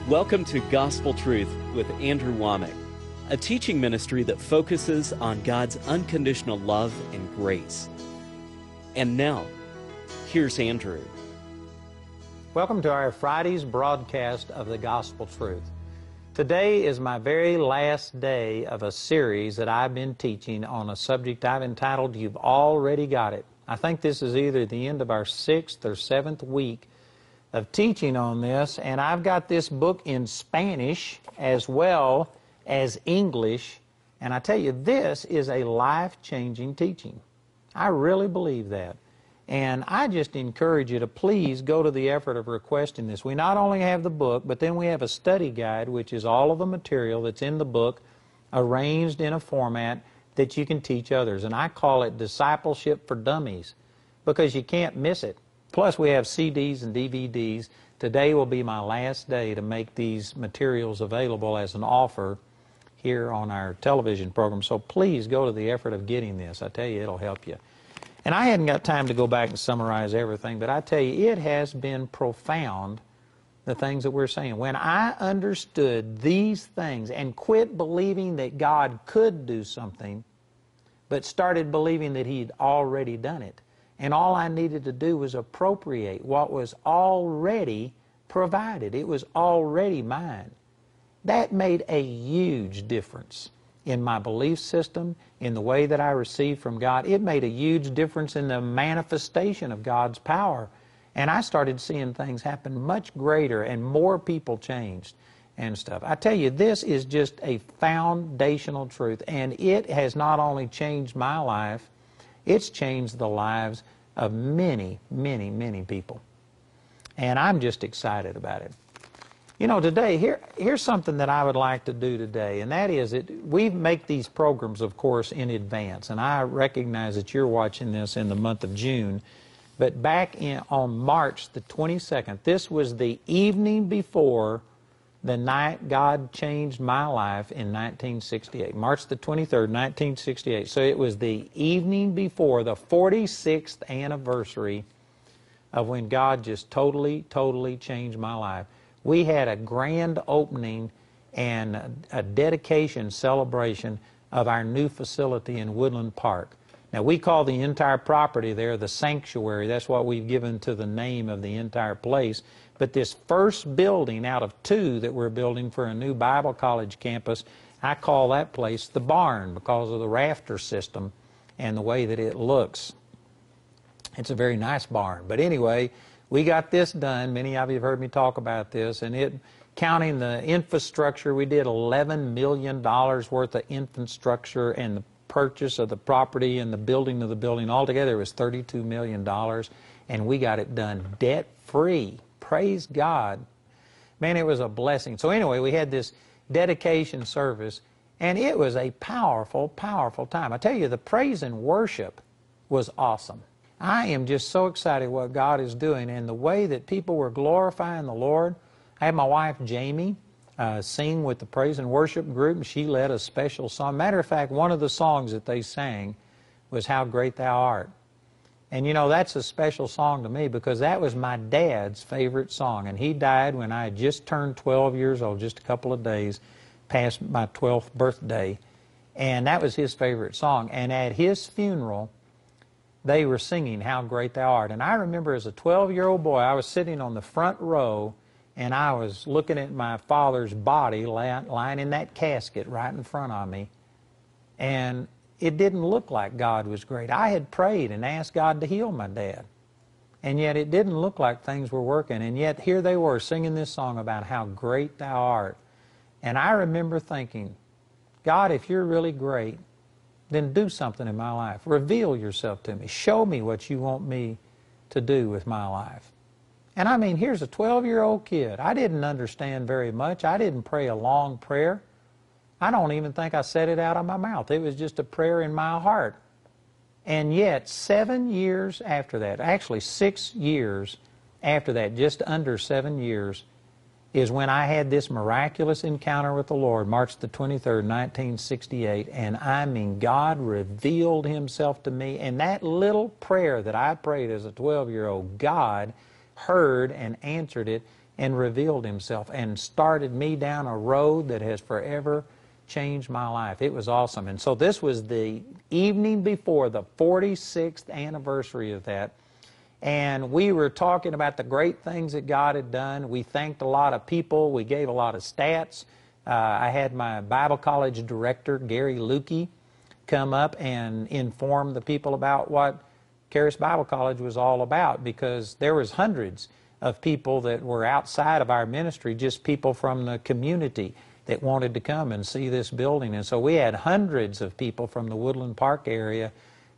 Welcome to Gospel Truth with Andrew Womack, a teaching ministry that focuses on God's unconditional love and grace. And now, here's Andrew. Welcome to our Friday's broadcast of the Gospel Truth. Today is my very last day of a series that I've been teaching on a subject I've entitled, You've Already Got It. I think this is either the end of our 6th or 7th week of teaching on this, and I've got this book in Spanish as well as English, and I tell you, this is a life-changing teaching. I really believe that. And I just encourage you to please go to the effort of requesting this. We not only have the book, but then we have a study guide, which is all of the material that's in the book, arranged in a format that you can teach others. And I call it Discipleship for Dummies, because you can't miss it. Plus, we have CDs and DVDs. Today will be my last day to make these materials available as an offer here on our television program. So please go to the effort of getting this. I tell you, it'll help you. And I hadn't got time to go back and summarize everything, but I tell you, it has been profound, the things that we're saying. When I understood these things and quit believing that God could do something, but started believing that He'd already done it, and all I needed to do was appropriate what was already provided. It was already mine. That made a huge difference in my belief system, in the way that I received from God. It made a huge difference in the manifestation of God's power. And I started seeing things happen much greater and more people changed and stuff. I tell you, this is just a foundational truth, and it has not only changed my life, it's changed the lives of many, many, many people. And I'm just excited about it. You know, today, here's something that I would like to do today, and that is we make these programs, of course, in advance. And I recognize that you're watching this in the month of June. But back on March the 22nd, this was the evening before the night God changed my life in 1968. March the 23rd, 1968. So it was the evening before the 46th anniversary of when God just totally, totally changed my life. We had a grand opening and a dedication celebration of our new facility in Woodland Park. Now, we call the entire property there the sanctuary. That's what we've given to the name of the entire place. But this first building out of 2 that we're building for a new Bible college campus, I call that place the barn because of the rafter system and the way that it looks. It's a very nice barn. But anyway, we got this done. Many of you have heard me talk about this. And counting the infrastructure, we did $11 million worth of infrastructure, and the purchase of the property and the building of the building. Altogether, it was $32 million. And we got it done debt-free. Praise God. Man, it was a blessing. So anyway, we had this dedication service, and it was a powerful, powerful time. I tell you, the praise and worship was awesome. I am just so excited what God is doing and the way that people were glorifying the Lord. I had my wife, Jamie, sing with the praise and worship group, and she led a special song. Matter of fact, one of the songs that they sang was How Great Thou Art. And you know, that's a special song to me because that was my dad's favorite song. And he died when I had just turned 12 years old, just a couple of days past my 12th birthday. And that was his favorite song. And at his funeral, they were singing How Great Thou Art. And I remember as a 12-year-old boy, I was sitting on the front row, and I was looking at my father's body lying in that casket right in front of me. And it didn't look like God was great. I had prayed and asked God to heal my dad. And yet it didn't look like things were working. And yet here they were singing this song about how great thou art. And I remember thinking, God, if you're really great, then do something in my life. Reveal yourself to me. Show me what you want me to do with my life. And I mean, here's a 12-year-old kid. I didn't understand very much. I didn't pray a long prayer. I don't even think I said it out of my mouth. It was just a prayer in my heart. And yet, 7 years after that, actually 6 years after that, just under 7 years, is when I had this miraculous encounter with the Lord, March the 23rd, 1968. And I mean, God revealed Himself to me. And that little prayer that I prayed as a 12-year-old, God heard and answered it and revealed Himself and started me down a road that has forever changed my life. It was awesome. And so this was the evening before the 46th anniversary of that. And we were talking about the great things that God had done. We thanked a lot of people. We gave a lot of stats. I had my Bible college director, Gary Lukey, come up and inform the people about what Charis Bible College was all about, because there was hundreds of people that were outside of our ministry, just people from the community that wanted to come and see this building. And so we had hundreds of people from the Woodland Park area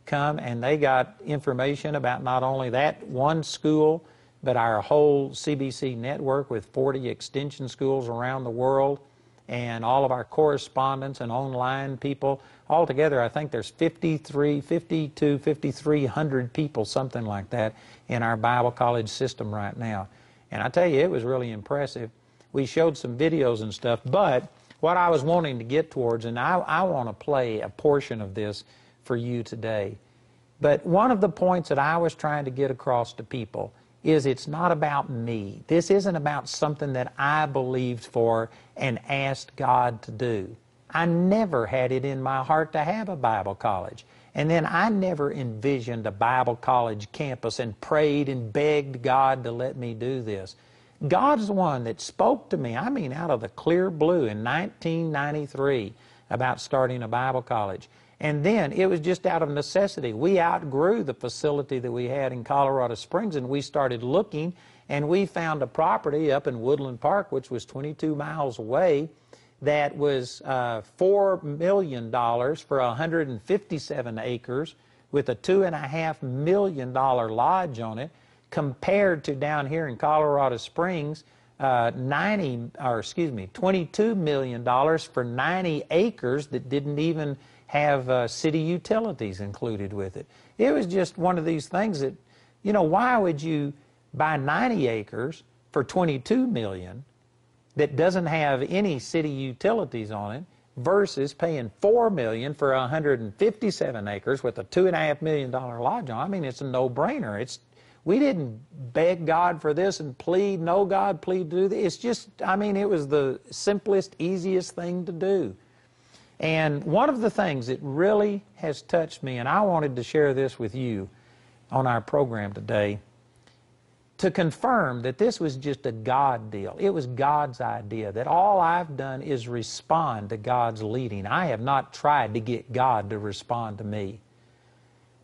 come, and they got information about not only that one school, but our whole CBC network with 40 extension schools around the world, and all of our correspondents and online people. Altogether, I think there's 5,300 people, something like that, in our Bible college system right now. And I tell you, it was really impressive. We showed some videos and stuff, but what I was wanting to get towards, and I want to play a portion of this for you today. But one of the points that I was trying to get across to people is it's not about me. This isn't about something that I believed for and asked God to do. I never had it in my heart to have a Bible college. And then I never envisioned a Bible college campus and prayed and begged God to let me do this. God's the one that spoke to me, I mean out of the clear blue, in 1993 about starting a Bible college. And then it was just out of necessity. We outgrew the facility that we had in Colorado Springs, and we started looking, and we found a property up in Woodland Park, which was 22 miles away, that was $4 million for 157 acres with a $2.5 million lodge on it, compared to down here in Colorado Springs, $22 million for 90 acres that didn't even have city utilities included with it. It was just one of these things that, you know, why would you buy 90 acres for $22 million that doesn't have any city utilities on it versus paying $4 million for 157 acres with a $2.5 million lodge on? I mean, it's a no-brainer. We didn't beg God for this and plead, no, God, plead to do this. It's just, I mean, it was the simplest, easiest thing to do. And one of the things that really has touched me, and I wanted to share this with you on our program today, to confirm that this was just a God deal. It was God's idea, that all I've done is respond to God's leading. I have not tried to get God to respond to me.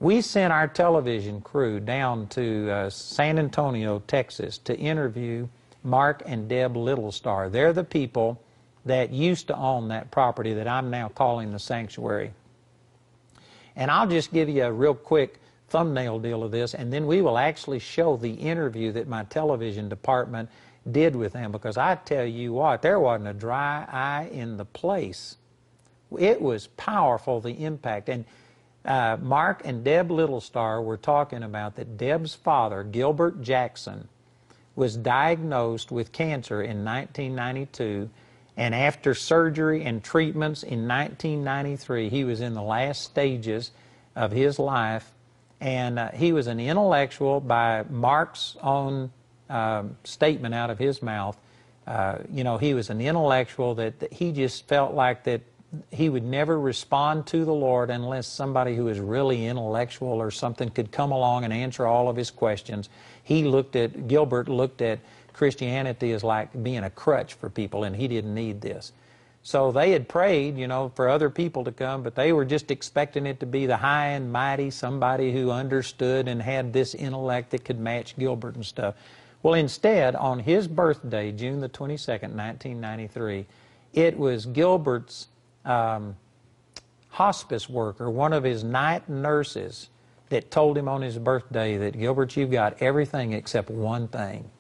We sent our television crew down to San Antonio, Texas, to interview Mark and Deb Littlestar. They're the people that used to own that property that I'm now calling the sanctuary. And I'll just give you a real quick thumbnail deal of this, and then we will actually show the interview that my television department did with them, because I tell you what, there wasn't a dry eye in the place. It was powerful, the impact. And Mark and Deb Littlestar were talking about that Deb's father, Gilbert Jackson, was diagnosed with cancer in 1992, and after surgery and treatments in 1993, he was in the last stages of his life, and he was an intellectual. By Mark's own statement out of his mouth, you know, he was an intellectual that he just felt like that he would never respond to the Lord unless somebody who was really intellectual or something could come along and answer all of his questions. Gilbert looked at Christianity as like being a crutch for people, and he didn't need this. So they had prayed, you know, for other people to come, but they were just expecting it to be the high and mighty, somebody who understood and had this intellect that could match Gilbert and stuff. Well, instead, on his birthday, June the 22nd, 1993, it was Gilbert's hospice worker, one of his night nurses, that told him on his birthday that, Gilbert, you've got everything except one thing.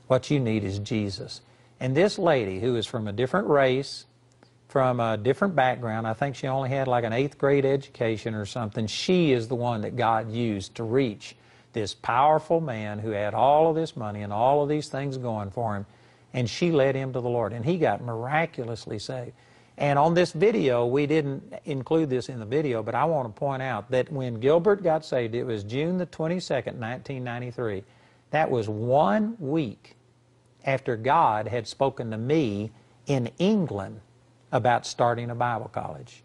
What you need is Jesus. And this lady, who is from a different race, from a different background, I think she only had like an 8th grade education or something, she is the one that God used to reach this powerful man who had all of this money and all of these things going for him, and she led him to the Lord, and he got miraculously saved. And on this video, we didn't include this in the video, but I want to point out that when Gilbert got saved, it was June the 22nd, 1993. That was 1 week after God had spoken to me in England about starting a Bible college.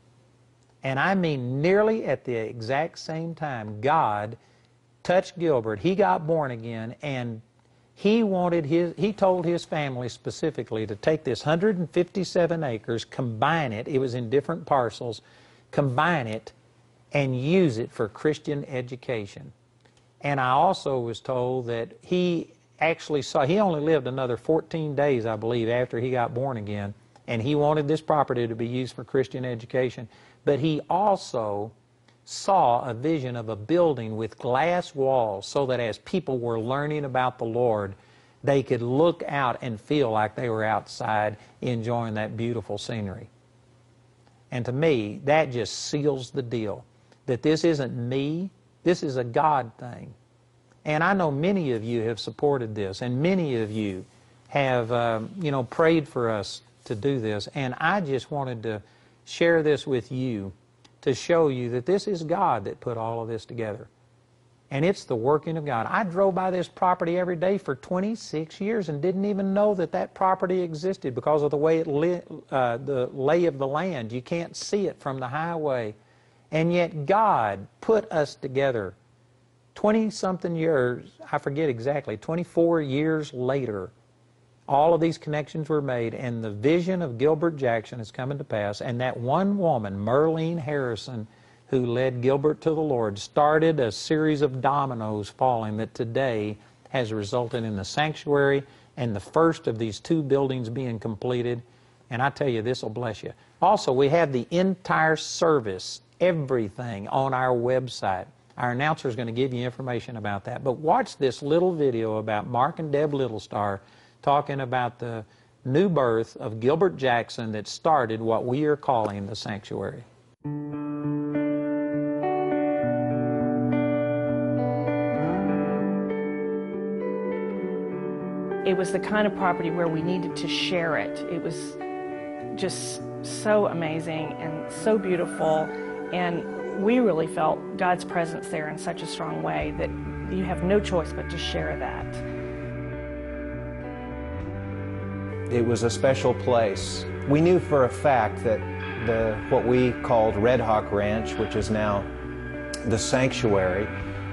And I mean nearly at the exact same time, God touched Gilbert. He got born again, and he told his family specifically to take this 157 acres, combine it, it was in different parcels, combine it, and use it for Christian education. And I also was told that he only lived another 14 days, I believe, after he got born again, and he wanted this property to be used for Christian education. But he also saw a vision of a building with glass walls so that as people were learning about the Lord, they could look out and feel like they were outside enjoying that beautiful scenery. And to me, that just seals the deal, that this isn't me, this is a God thing. And I know many of you have supported this, and many of you have prayed for us to do this. And I just wanted to share this with you to show you that this is God that put all of this together. And it's the working of God. I drove by this property every day for 26 years and didn't even know that that property existed because of the way the lay of the land. You can't see it from the highway. And yet God put us together 20-something years, I forget exactly, 24 years later. All of these connections were made, and the vision of Gilbert Jackson is coming to pass. And that one woman, Merlene Harrison, who led Gilbert to the Lord, started a series of dominoes falling that today has resulted in the sanctuary and the first of these 2 buildings being completed. And I tell you, this will bless you. Also, we have the entire service, everything, on our website. Our announcer is going to give you information about that. But watch this little video about Mark and Deb Littlestar talking about the new birth of Gilbert Jackson that started what we are calling the sanctuary. It was the kind of property where we needed to share it. It was just so amazing and so beautiful, and we really felt God's presence there in such a strong way that you have no choice but to share that. It was a special place. We knew for a fact that what we called Red Hawk Ranch, which is now the sanctuary,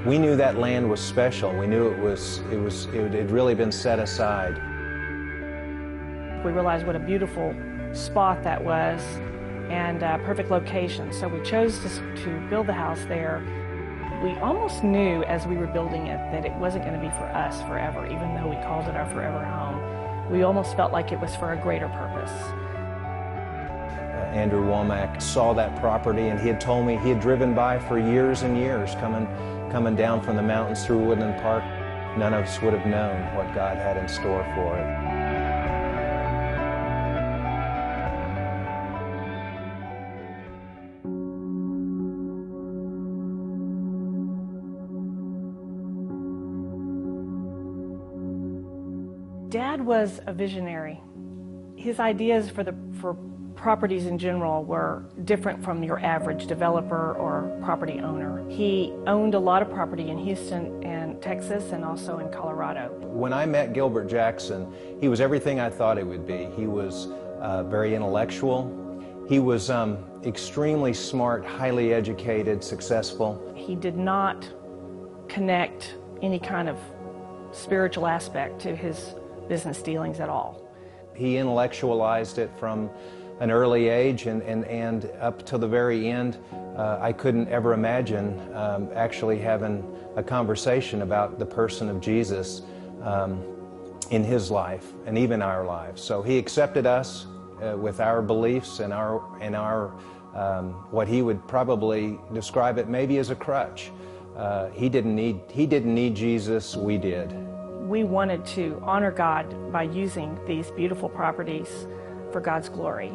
we knew that land was special. We knew it had really been set aside. We realized what a beautiful spot that was and a perfect location. So we chose to build the house there. We almost knew as we were building it that it wasn't going to be for us forever, even though we called it our forever home. We almost felt like it was for a greater purpose. Andrew Womack saw that property, and he had told me he had driven by for years and years, coming down from the mountains through Woodland Park. None of us would have known what God had in store for it. Dad was a visionary. His ideas for properties in general were different from your average developer or property owner. He owned a lot of property in Houston and Texas and also in Colorado. When I met Gilbert Jackson, he was everything I thought he would be. He was very intellectual. He was extremely smart, highly educated, successful. He did not connect any kind of spiritual aspect to his business dealings at all. He intellectualized it from an early age and up to the very end. I couldn't ever imagine actually having a conversation about the person of Jesus in his life and even our lives. So he accepted us with our beliefs and our what he would probably describe it maybe as a crutch. He didn't need Jesus, we did. We wanted to honor God by using these beautiful properties for God's glory.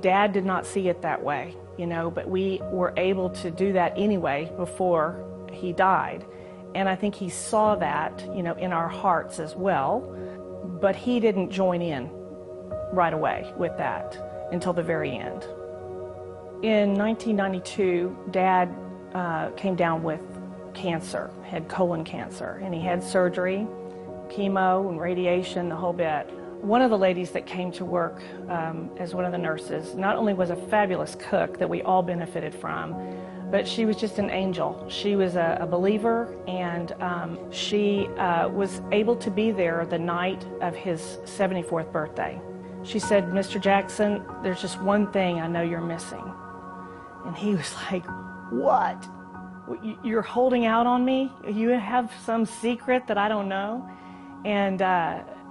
Dad did not see it that way, but we were able to do that anyway before he died. And I think he saw that, in our hearts as well, but he didn't join in right away with that until the very end. In 1992, Dad came down with cancer, had colon cancer, and he had surgery, chemo and radiation, the whole bit. One of the ladies that came to work as one of the nurses not only was a fabulous cook that we all benefited from, but she was just an angel. She was a believer, and she was able to be there the night of his 74th birthday. She said, "Mr. Jackson, there's just one thing I know you're missing." And he was like, "What? You're holding out on me? You have some secret that I don't know?" And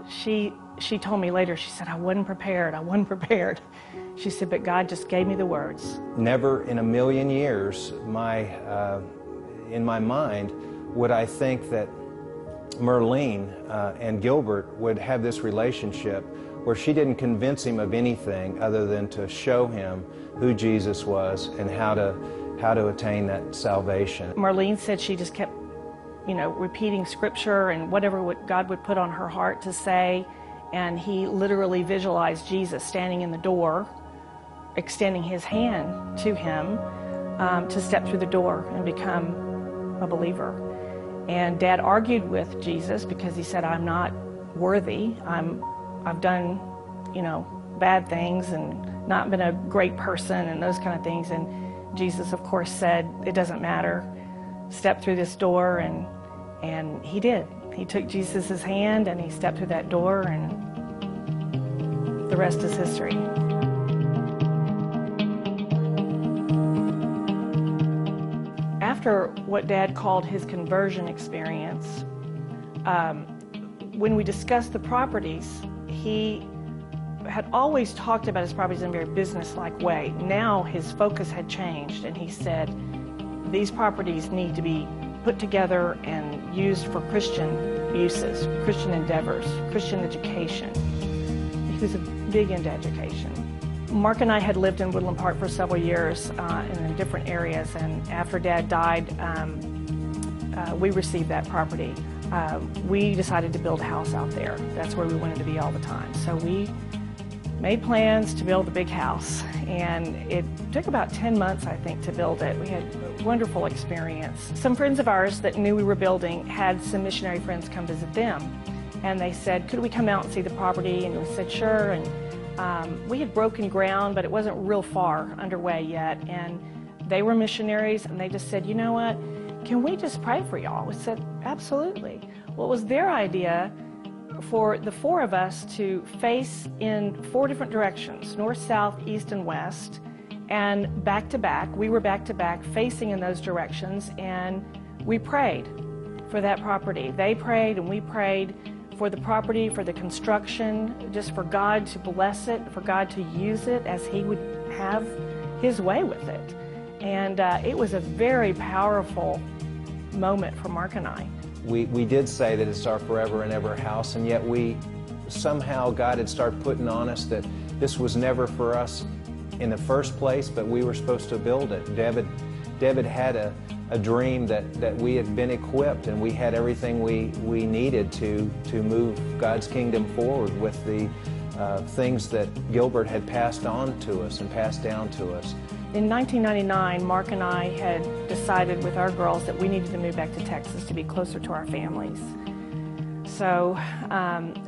she told me later, she said, I wasn't prepared. She said, but God just gave me the words. Never in a million years, in my mind, would I think that Merlene and Gilbert would have this relationship where she didn't convince him of anything other than to show him who Jesus was and how to attain that salvation. Marlene said she just kept, repeating scripture and whatever God would put on her heart to say, and he literally visualized Jesus standing in the door, extending his hand to him to step through the door and become a believer. And Dad argued with Jesus because he said, I'm not worthy. I've done, bad things and not been a great person and those kind of things. And Jesus, of course, said, it doesn't matter. Step through this door, and he did. He took Jesus' hand and he stepped through that door, and the rest is history. After what Dad called his conversion experience, when we discussed the properties, he had always talked about his properties in a very business-like way. Now his focus had changed, and he said, these properties need to be put together and used for Christian uses, Christian endeavors, Christian education. He was big into education. Mark and I had lived in Woodland Park for several years in different areas, and after Dad died, we received that property. We decided to build a house out there. That's where we wanted to be all the time. So we made plans to build a big house, and it took about 10 months, I think, to build it. We had a wonderful experience. Some friends of ours that knew we were building had some missionary friends come visit them, and they said, could we come out and see the property? And we said, sure. And we had broken ground, but it wasn't real far underway yet, and they were missionaries, and they just said, you know what, can we just pray for y'all? We said, absolutely. Well, it was their idea for the four of us to face in 4 different directions, north, south, east, and west, and back to back. We were back to back, facing in those directions, and we prayed for that property. They prayed, and we prayed for the property, for the construction, just for God to bless it, for God to use it as He would have His way with it. And it was a very powerful moment for Mark and I. We did say that it's our forever and ever house, and yet somehow God had started putting on us that this was never for us in the first place, but we were supposed to build it. Deb had a dream that we had been equipped, and we had everything we needed to move God's kingdom forward with the things that Gilbert had passed on to us and passed down to us. In 1999, Mark and I had decided with our girls that we needed to move back to Texas to be closer to our families. So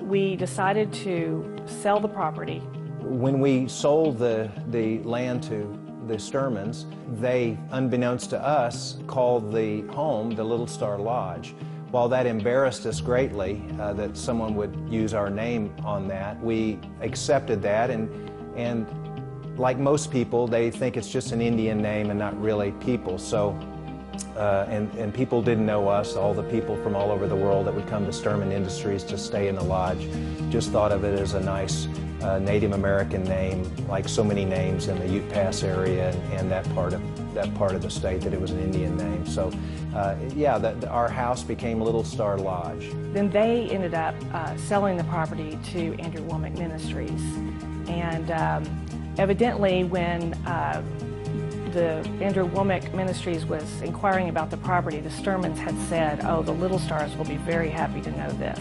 we decided to sell the property. When we sold the land to the Sturmans, they, unbeknownst to us, called the home the Little Star Lodge. While that embarrassed us greatly, that someone would use our name on that, we accepted that, and like most people, they think it's just an Indian name and not really people. So, and people didn't know us. All the people from all over the world that would come to Sturman Industries to stay in the lodge just thought of it as a nice Native American name, like so many names in the Ute Pass area and that part of the state, that it was an Indian name. So, yeah, our house became Little Star Lodge. Then they ended up selling the property to Andrew Womack Ministries, and evidently, when the Andrew Womack Ministries was inquiring about the property, the Sturmans had said, oh, the Little Stars will be very happy to know this,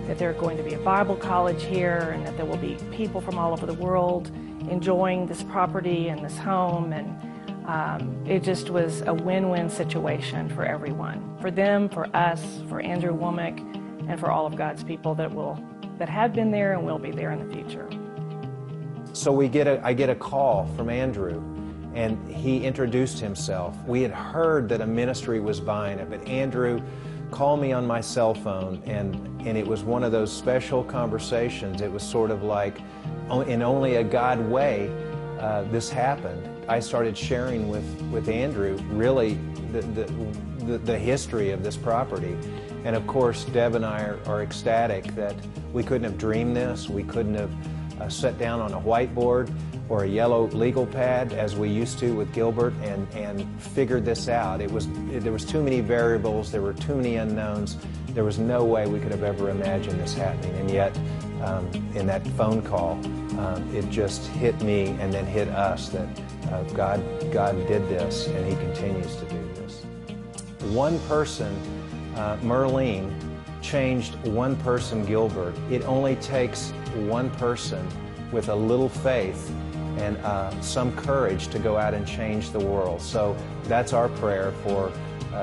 that there's going to be a Bible college here, and that there will be people from all over the world enjoying this property and this home, and it just was a win-win situation for everyone, for them, for us, for Andrew Womack, and for all of God's people that have been there and will be there in the future. So I get a call from Andrew, and he introduced himself. We had heard that a ministry was buying it, but Andrew called me on my cell phone, and it was one of those special conversations. It was sort of like, in only a God way, this happened. I started sharing with Andrew really the history of this property. And of course, Deb and I are ecstatic that we couldn't have dreamed this. We couldn't have sat down on a whiteboard or a yellow legal pad as we used to with Gilbert and figured this out. There was too many variables, there were too many unknowns. There was no way we could have ever imagined this happening. And yet, in that phone call, it just hit me and then hit us that God did this, and He continues to do this. One person, Merlene, changed one person, Gilbert. It only takes one person with a little faith and some courage to go out and change the world. So that's our prayer for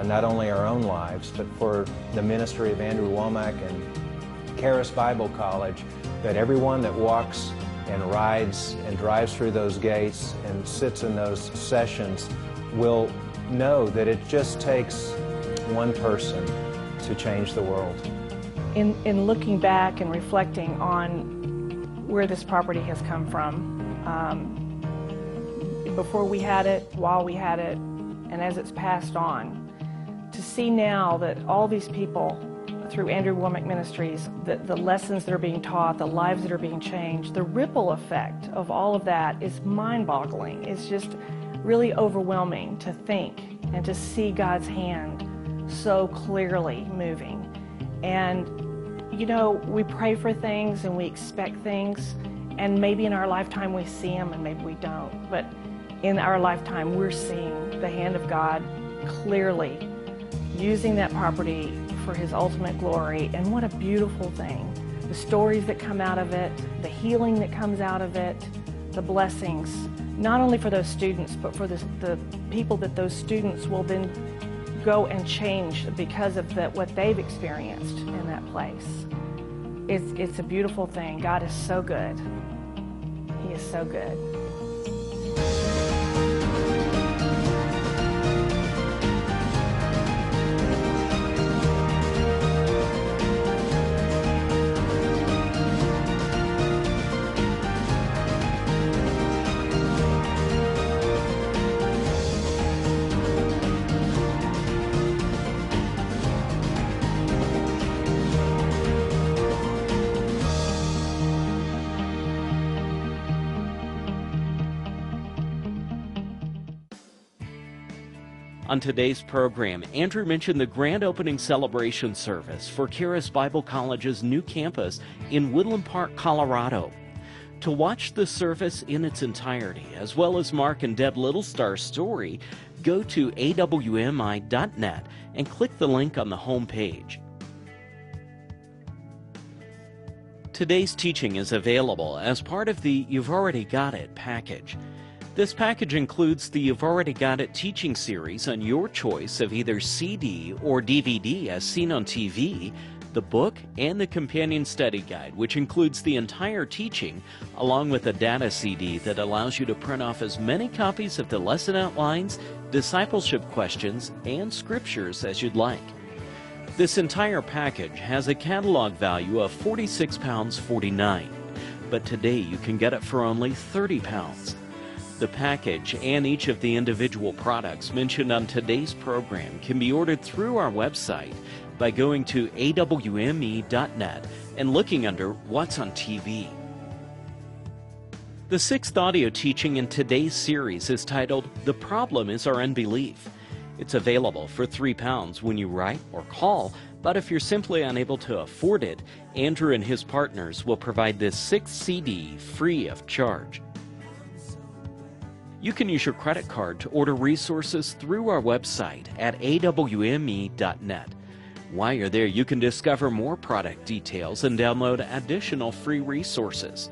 not only our own lives, but for the ministry of Andrew Womack and Charis Bible College, that everyone that walks and rides and drives through those gates and sits in those sessions will know that it just takes one person to change the world. In looking back and reflecting on where this property has come from, before we had it, while we had it, and as it's passed on, to see now that all these people through Andrew Womack Ministries, the lessons that are being taught, the lives that are being changed, the ripple effect of all of that is mind-boggling. It's just really overwhelming to think and to see God's hand so clearly moving. And you know, we pray for things and we expect things, and maybe in our lifetime we see them and maybe we don't, but in our lifetime we're seeing the hand of God clearly using that property for His ultimate glory. And what a beautiful thing. The stories that come out of it, the healing that comes out of it, the blessings, not only for those students, but for the people that those students will then go and change because of what they've experienced in that place. It's a beautiful thing. God is so good. He is so good. On today's program, Andrew mentioned the grand opening celebration service for Charis Bible College's new campus in Woodland Park, Colorado. To watch the service in its entirety, as well as Mark and Deb Littlestar's story, go to awmi.net and click the link on the home page. Today's teaching is available as part of the You've Already Got It package. This package includes the You've Already Got It teaching series on your choice of either CD or DVD as seen on TV, the book, and the companion study guide, which includes the entire teaching, along with a data CD that allows you to print off as many copies of the lesson outlines, discipleship questions, and scriptures as you'd like. This entire package has a catalog value of £46.49, but today you can get it for only £30. The package and each of the individual products mentioned on today's program can be ordered through our website by going to awme.net and looking under What's on TV. The sixth audio teaching in today's series is titled The Problem is Our Unbelief. It's available for £3 when you write or call, but if you're simply unable to afford it, Andrew and his partners will provide this 6th CD free of charge. You can use your credit card to order resources through our website at awme.net. While you're there, you can discover more product details and download additional free resources.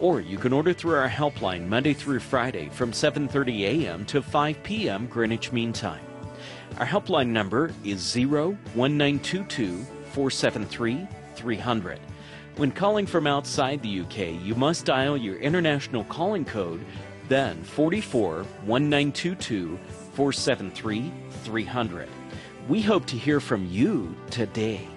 Or you can order through our helpline Monday through Friday from 7:30 a.m. to 5 p.m. Greenwich Mean Time. Our helpline number is 01922 473-300. When calling from outside the UK, you must dial your international calling code, then 44-1922-473-300. We hope to hear from you today.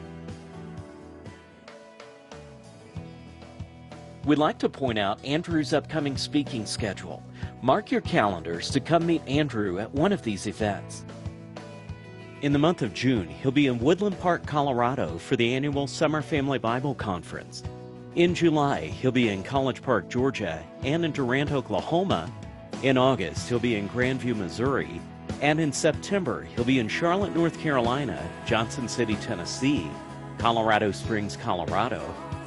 We'd like to point out Andrew's upcoming speaking schedule. Mark your calendars to come meet Andrew at one of these events. In the month of June, he'll be in Woodland Park, Colorado for the annual Summer Family Bible Conference. In July, he'll be in College Park, Georgia, and in Durant, Oklahoma. In August, he'll be in Grandview, Missouri. And in September, he'll be in Charlotte, North Carolina, Johnson City, Tennessee, Colorado Springs, Colorado,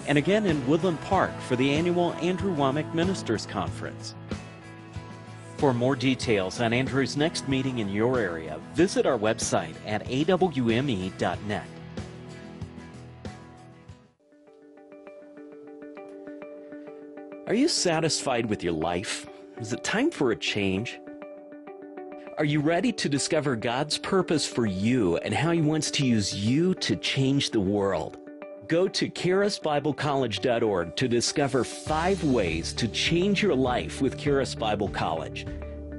and again in Woodland Park for the annual Andrew Womack Ministers Conference. For more details on Andrew's next meeting in your area, visit our website at awme.net. Are you satisfied with your life? Is it time for a change? Are you ready to discover God's purpose for you and how He wants to use you to change the world? Go to charisbiblecollege.org to discover 5 ways to change your life with Charis Bible College.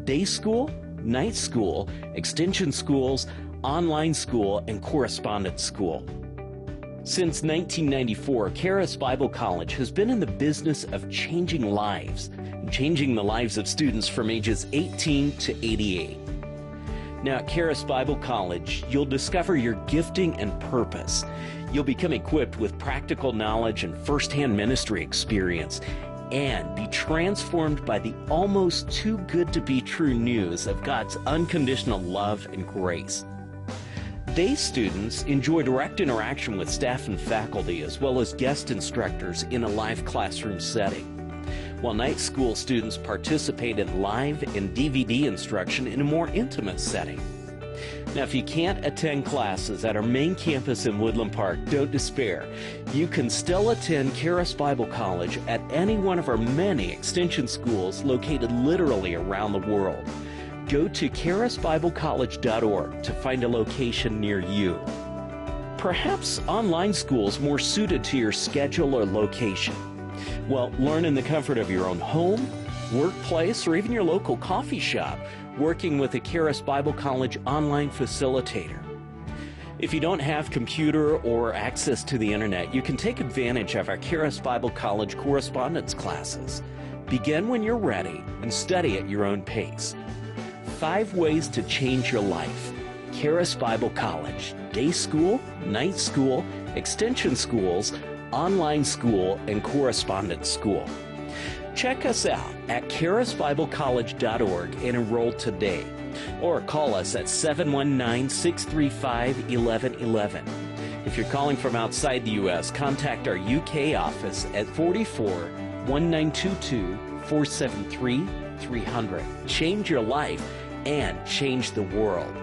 Day school, night school, extension schools, online school, and correspondence school. Since 1994, Charis Bible College has been in the business of changing lives, and changing the lives of students from ages 18 to 88. Now at Charis Bible College, you'll discover your gifting and purpose. You'll become equipped with practical knowledge and first-hand ministry experience, and be transformed by the almost too good to be true news of God's unconditional love and grace. Day students enjoy direct interaction with staff and faculty, as well as guest instructors in a live classroom setting, while night school students participate in live and DVD instruction in a more intimate setting. Now, if you can't attend classes at our main campus in Woodland Park, don't despair. You can still attend Charis Bible College at any one of our many extension schools located literally around the world. Go to charisbiblecollege.org to find a location near you. Perhaps online school is more suited to your schedule or location. Well, learn in the comfort of your own home, workplace, or even your local coffee shop, working with a Charis Bible College online facilitator. If you don't have computer or access to the internet, you can take advantage of our Charis Bible College correspondence classes. Begin when you're ready and study at your own pace. 5 ways to change your life. Charis Bible College, day school, night school, extension schools, online school, and correspondence school. Check us out at charisbiblecollege.org and enroll today. Or call us at 719-635-1111. If you're calling from outside the U.S., contact our UK office at 44-1922-473-300. Change your life and change the world.